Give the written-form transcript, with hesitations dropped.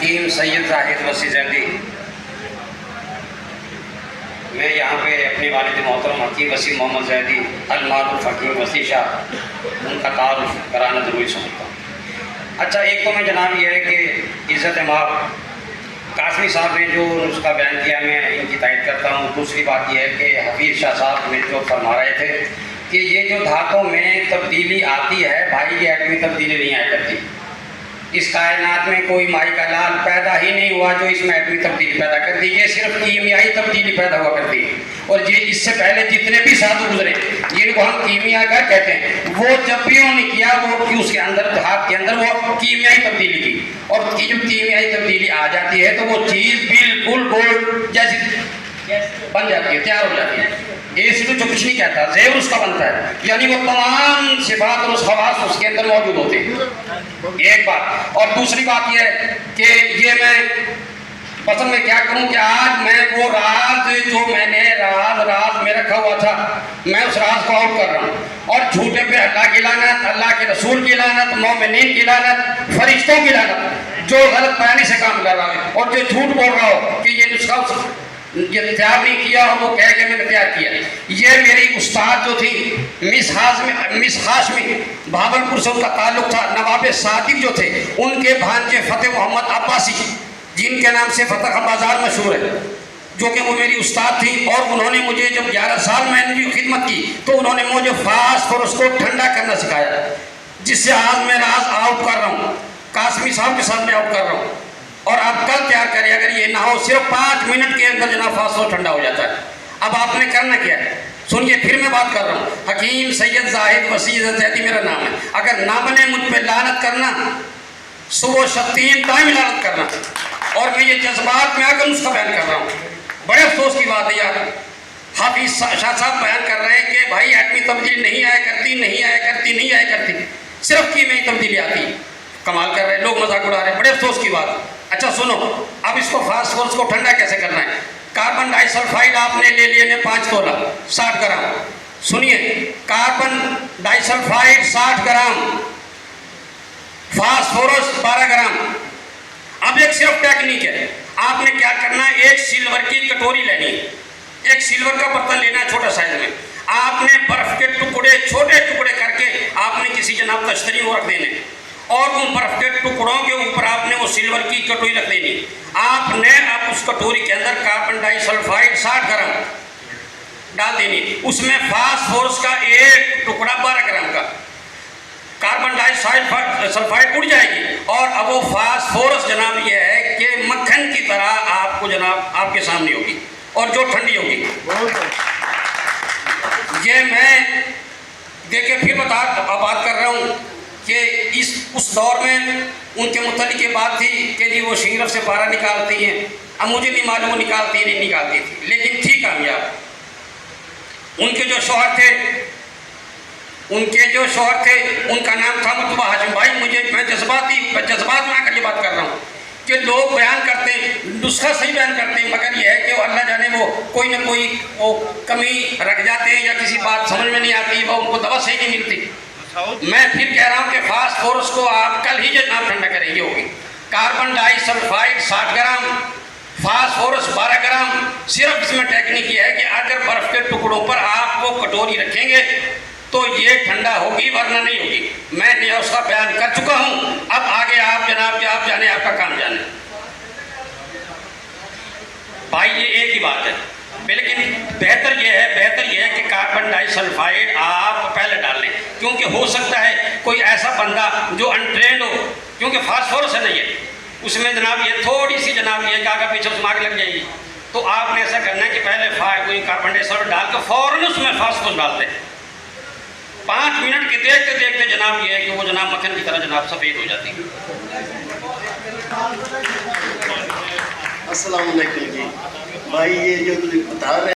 हकीम सैयद जाहिद वसी जैदी, मैं यहाँ पे अपने वालिद मोहतरम हकीम वसी मोहम्मद जैदी अल-मारूफ हकीम वसी शाह उनका तारुफ कराना ज़रूरी समझता हूँ। अच्छा, एक तो मैं जनाब ये है कि इज़्ज़त माब कासमी साहब ने जो उसका बयान किया, मैं इनकी तारीफ करता हूँ। दूसरी बात यह है कि हफीज़ शाह साहब ने जो फरमा रहे थे कि ये जो धातों में तब्दीली आती है भाई, ये एटमी तब्दीली नहीं आया करती। इस कायनात में कोई माई का लाल पैदा ही नहीं हुआ जो इसमें एटमी तब्दीली पैदा कर दी। ये सिर्फ कीमियाई तब्दीली पैदा हुआ करती है। और ये इससे पहले जितने भी साधु गुजरे जिनको हम कीमियागर कहते हैं, वो जब भी उन्होंने किया वो कि उसके अंदर हाथ के अंदर वो कीमियाई तब्दीली की, और जब कीमियाई तब्दीली आ जाती है तो वो चीज़ बिल्कुल गोल्ड जैसी बन जाती है, तैयार हो जाती है। इसलिए जो कुछ नहीं कहता ज़ेवर उसका बनता है, यानी वो तमाम सिफात और खवास उसके अंदर मौजूद होते हैं। एक बात। और दूसरी बात यह है कि ये मैं पसंद में क्या करूं कि आज मैं वो राज जो मैंने राज में रखा हुआ था, मैं उस राज को आउट कर रहा हूं। और झूठे पे अल्लाह की लानत, अल्लाह के रसूल की लानत, मोमिनीन की लानत, फरिश्तों की लानत, जो गलत बयानी से काम कर रहा है और जो झूठ बोल रहा हो कि ये नुस्खा ये तैयार नहीं किया और वो कह के मैंने तैयार किया। ये मेरी उस्ताद जो थी मिस हाशमी भावलपुर से उनका ताल्लुक था। नवाब सादिक जो थे उनके भांजे फतेह मोहम्मद अब्बासी, जिनके नाम से फतेह बाजार मशहूर है, जो कि वो मेरी उस्ताद थी। और उन्होंने मुझे जब 11 साल मैंने भी खिदमत की तो उन्होंने मुझे फास्फोरस को ठंडा करना सिखाया, जिससे आज मैं राज आउट कर रहा हूँ, कासमी साहब के साथ मैं आउट कर रहा हूँ। और आप कल तैयार करिए, अगर ये ना हो सिर्फ 5 मिनट के अंदर जनाब फास्फोरस ठंडा हो जाता है। अब आपने करना क्या है, सुनिए, फिर मैं बात कर रहा हूँ। हकीम सैयद जाहिद वसी जैदी मेरा नाम है। अगर ना बने मुझ पर लानत करना, सुबह 3 टाइम लानत करना, और मैं ये जज्बात में आकर उसका बयान कर रहा हूँ। बड़े अफसोस की बात है यार, हाफिज शाह साहब बयान कर रहे हैं कि भाई एटमी तब्दीली नहीं आया करती, सिर्फ कीमियाई तब्दीली आती है। कमाल कर रहे हैं लोग, मजाक उड़ा रहे हैं, बड़े अफसोस की बात। अच्छा सुनो, अब इसको फास्फोरस को ठंडा कैसे करना है। कार्बन डाइसल्फाइड आपने ले लिए ने 5 तोला 60 ग्राम। सुनिए, कार्बन डाइसल्फाइड 60 ग्राम, फास्फोरस 12 ग्राम। अब एक सिर्फ टेक्निक है, आपने क्या करना है, एक सिल्वर की कटोरी लेनी है, एक सिल्वर का बर्तन लेना है छोटा साइज में। आपने बर्फ के टुकड़े छोटे टुकड़े करके आपने किसी जनाब तश्तरी में रख देने, और उन बर्फ के टुकड़ों के ऊपर आपने वो सिल्वर की कटोरी रख देनी। आपने अब उस कटोरी के अंदर कार्बन डाइसल्फाइड 60 ग्राम डाल देनी, उसमें फास्फोरस का एक टुकड़ा 12 ग्राम का, कार्बन डाइसल्फाइड उड़ जाएगी। और अब वो फास्फोरस जनाब ये है कि मक्खन की तरह आपको जनाब आपके सामने होगी, और जो ठंडी होगी। ये मैं देखिए फिर बात कर रहा हूँ कि उस दौर में उनके मुतल्लिक़ ये बात थी कि जी वो शिंगरफ से पारा निकालती हैं। अब मुझे नहीं मालूम वो निकालती नहीं निकालती थी, लेकिन थी कामयाब। उनके जो शौहर थे उनका नाम था मुतबा हाशिम भाई। मैं जज्बात में आकर ये बात कर रहा हूँ कि लोग बयान करते हैं, नुस्खा सही बयान करते हैं, मगर यह है कि अल्लाह जाने वो कोई ना कोई वो कमी रख जाते हैं, या किसी बात समझ में नहीं आती, वो उनको दवा सही नहीं मिलती। मैं फिर कह रहा हूँ कि फास्फोरस को आप कल ही जनाब ठंडा करेंगे होगी। कार्बन डाइसल्फाइड 60 ग्राम, फास्फोरस 12 ग्राम। सिर्फ इसमें टेक्निक ये है कि अगर बर्फ के टुकड़ों पर आप वो कटोरी रखेंगे तो ये ठंडा होगी, वरना नहीं होगी। मैं उसका बयान कर चुका हूँ, अब आगे आप जनाब के आप जाने, आपका काम जाने। भाई ये एक ही बात है, लेकिन बेहतर यह है कि कार्बन डाइसल्फाइड आप पहले डाल लें, क्योंकि हो सकता है कोई ऐसा बंदा जो अनट्रेंड हो, क्योंकि फास्फोरस है नहीं है उसमें जनाब, ये थोड़ी सी जनाब ये आगे पीछे उसमें आग लग जाएगी। तो आपने ऐसा करना है कि पहले कोई कार्बन डाइसल्फाइड डाल के फौरन उसमें फास्फोरस डाल दें। 5 मिनट के देखते देखते जनाब ये है कि वो जनाब मक्खन की तरह जनाब सफ़ेद हो जाती है। अस्सलाम वालेकुम जी भाई, ये जो बता रहे